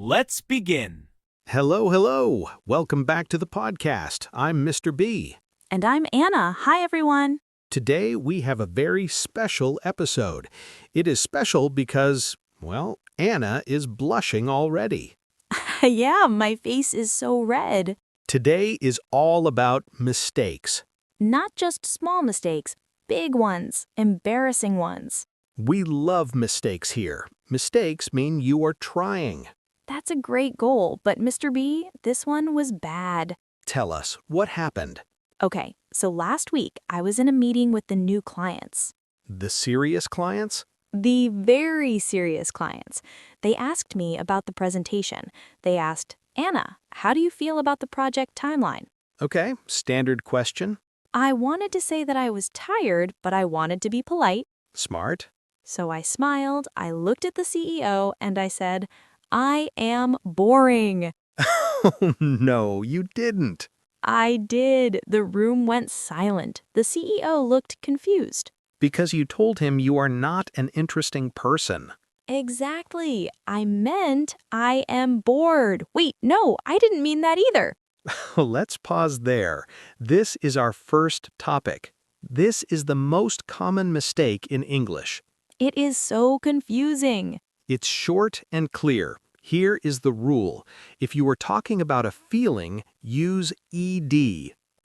Let's begin. Hello, hello. Welcome back to the podcast. I'm Mr. B. And I'm Anna. Hi, everyone. Today we have a very special episode. It is special because, well, Anna is blushing already. Yeah, my face is so red. Today is all about mistakes. Not just small mistakes, big ones, embarrassing ones. We love mistakes here. Mistakes mean you are trying. That's a great goal, but Mr. B, this one was bad. Tell us, what happened? Okay, so last week I was in a meeting with the new clients. The serious clients? The very serious clients. They asked me about the presentation. They asked, Anna, how do you feel about the project timeline? Okay, standard question. I wanted to say that I was tired, but I wanted to be polite. Smart. So I smiled, I looked at the CEO, and I said, I am boring. Oh, no, you didn't. I did. The room went silent. The CEO looked confused. Because you told him you are not an interesting person. Exactly. I meant I am bored. Wait, no, I didn't mean that either. Let's pause there. This is our first topic. This is the most common mistake in English. It is so confusing. It's short and clear. Here is the rule. If you are talking about a feeling, use ed.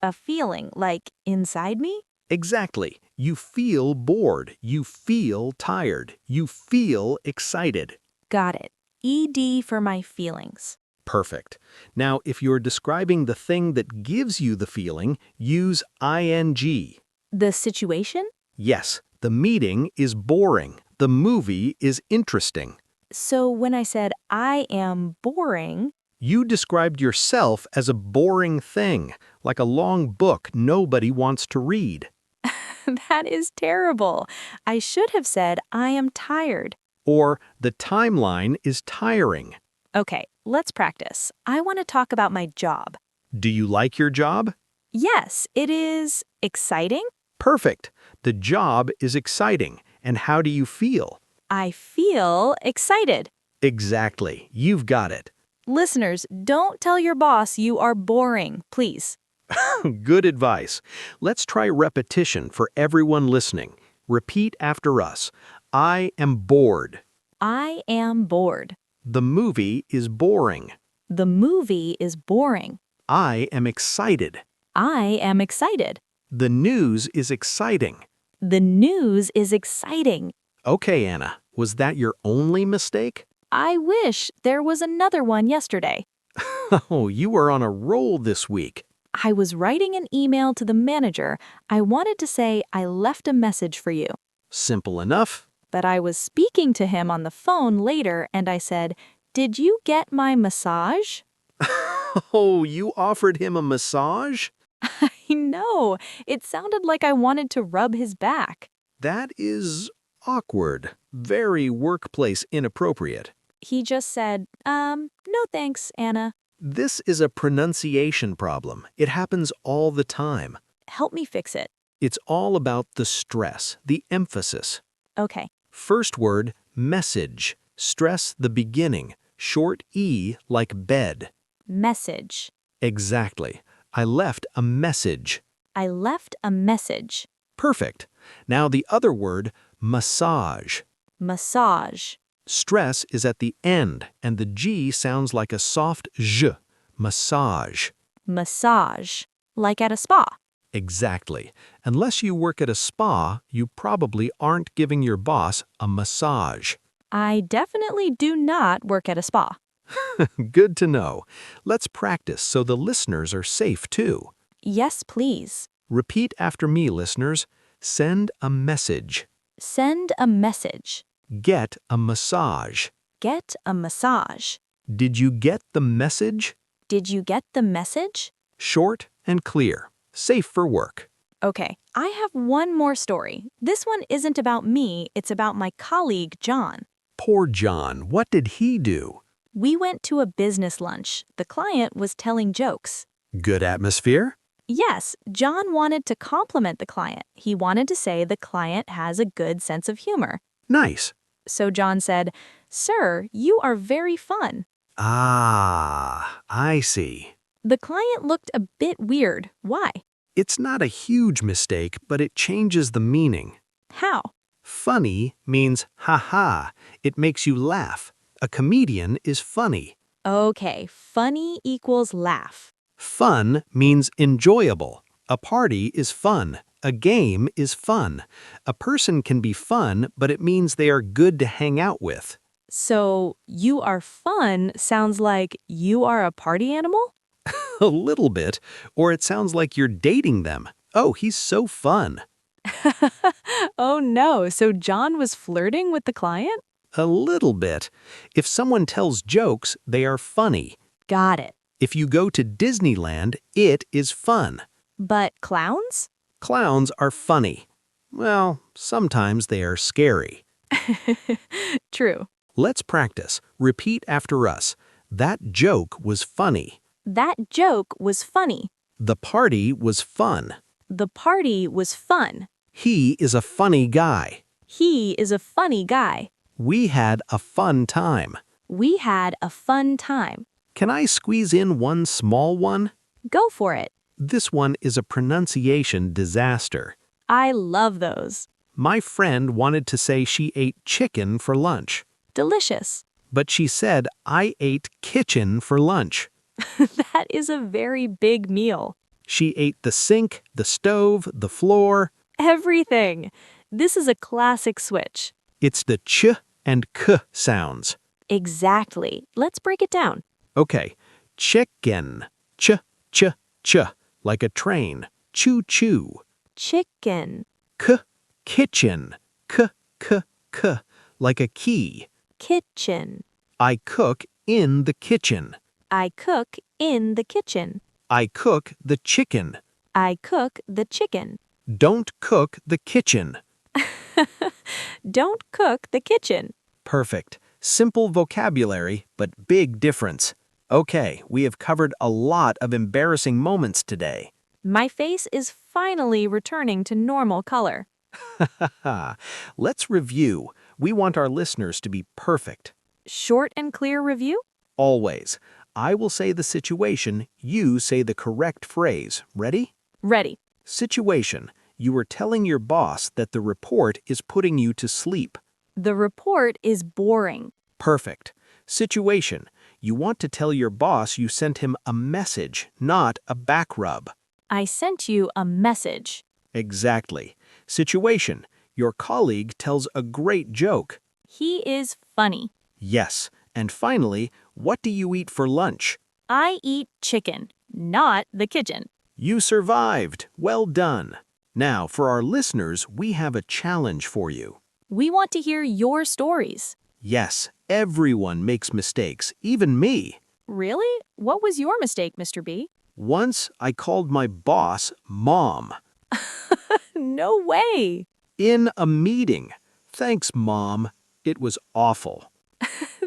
A feeling like inside me? Exactly. You feel bored. You feel tired. You feel excited. Got it. ED for my feelings. Perfect. Now, if you're describing the thing that gives you the feeling, use ing. The situation? Yes, the meeting is boring. The movie is interesting. So when I said I am boring, You described yourself as a boring thing, like a long book nobody wants to read. that is terrible. I should have said I am tired. Or the timeline is tiring. Okay, let's practice. I want to talk about my job. Do you like your job? Yes, it is exciting. Perfect. The job is exciting. And how do you feel? I feel excited. Exactly. You've got it. Listeners, don't tell your boss you are boring, please. Good advice. Let's try repetition for everyone listening. Repeat after us. I am bored. I am bored. The movie is boring. The movie is boring. I am excited. I am excited. The news is exciting. The news is exciting. Okay, Anna, was that your only mistake? I wish there was another one yesterday. Oh, you were on a roll this week. I was writing an email to the manager. I wanted to say I left a message for you. Simple enough. But I was speaking to him on the phone later and I said, did you get my massage? Oh, you offered him a massage? I know. It sounded like I wanted to rub his back. That is awkward. Very workplace inappropriate. He just said, no thanks, Anna. This is a pronunciation problem. It happens all the time. Help me fix it. It's all about the stress, the emphasis. Okay. First word, message. Stress the beginning. Short E like bed. Message. Exactly. I left a message. I left a message. Perfect. Now the other word, massage. Massage. Stress is at the end, and the G sounds like a soft J. Massage. Massage. Like at a spa. Exactly. Unless you work at a spa, you probably aren't giving your boss a massage. I definitely do not work at a spa. Good to know. Let's practice so the listeners are safe too. Yes, please. Repeat after me, listeners. Send a message. Send a message. Get a massage. Get a massage. Did you get the message? Did you get the message? Short and clear. Safe for work. Okay, I have one more story. This one isn't about me, it's about my colleague, John. Poor John. What did he do? We went to a business lunch. The client was telling jokes. Good atmosphere? Yes, John wanted to compliment the client. He wanted to say the client has a good sense of humor. Nice. So John said, "Sir, you are very fun." Ah, I see. The client looked a bit weird. Why? It's not a huge mistake, but it changes the meaning. How? Funny means ha-ha. It makes you laugh. A comedian is funny. Okay, funny equals laugh. Fun means enjoyable. A party is fun. A game is fun. A person can be fun, but it means they are good to hang out with. So, you are fun sounds like you are a party animal? A little bit. Or it sounds like you're dating them. Oh, he's so fun. Oh no, so John was flirting with the client? A little bit. If someone tells jokes, they are funny. Got it. If you go to Disneyland, it is fun. But clowns? Clowns are funny. Well, sometimes they are scary. True. Let's practice. Repeat after us. That joke was funny. That joke was funny. The party was fun. The party was fun. He is a funny guy. He is a funny guy. We had a fun time. We had a fun time. Can I squeeze in one small one? Go for it. This one is a pronunciation disaster. I love those. My friend wanted to say she ate chicken for lunch, Delicious. but she said I ate kitchen for lunch. That is a very big meal. She ate the sink, the stove, the floor. Everything. This is a classic switch. It's the ch and k sounds. Exactly. Let's break it down. Okay, chicken, ch, ch, ch, like a train, choo-choo. Chicken. K, kitchen, k, k, k, like a key. Kitchen. I cook in the kitchen. I cook in the kitchen. I cook the chicken. I cook the chicken. Don't cook the kitchen. Don't cook the kitchen. Perfect. Simple vocabulary, but big difference. Okay, we have covered a lot of embarrassing moments today. My face is finally returning to normal color. Let's review. We want our listeners to be perfect. Short and clear review? Always. I will say the situation, you say the correct phrase. Ready? Ready. Situation. You are telling your boss that the report is putting you to sleep. The report is boring. Perfect. Situation. You want to tell your boss you sent him a message, not a back rub. I sent you a message. Exactly. Situation. Your colleague tells a great joke. He is funny. Yes. And finally, what do you eat for lunch? I eat chicken, not the kitchen. You survived. Well done. Now, for our listeners, we have a challenge for you. We want to hear your stories. Yes, everyone makes mistakes, even me. Really? What was your mistake, Mr. B? Once, I called my boss Mom. No way. In a meeting. Thanks, Mom. It was awful.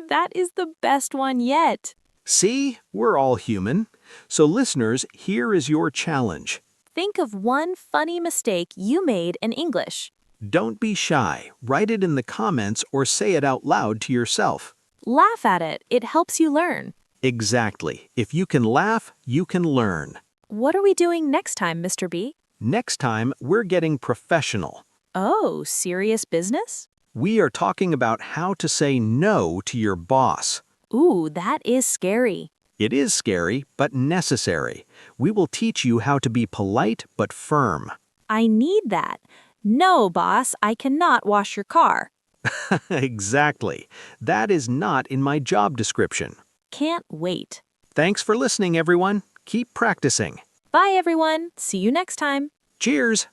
That is the best one yet. See, we're all human. So listeners, here is your challenge. Think of one funny mistake you made in English. Don't be shy. Write it in the comments or say it out loud to yourself. Laugh at it. It helps you learn. Exactly. If you can laugh, you can learn. What are we doing next time, Mr. B? Next time, we're getting professional. Oh, serious business? We are talking about how to say no to your boss. Ooh, that is scary. It is scary, but necessary. We will teach you how to be polite but firm. I need that. No, boss, I cannot wash your car. Exactly. That is not in my job description. Can't wait. Thanks for listening, everyone. Keep practicing. Bye, everyone. See you next time. Cheers!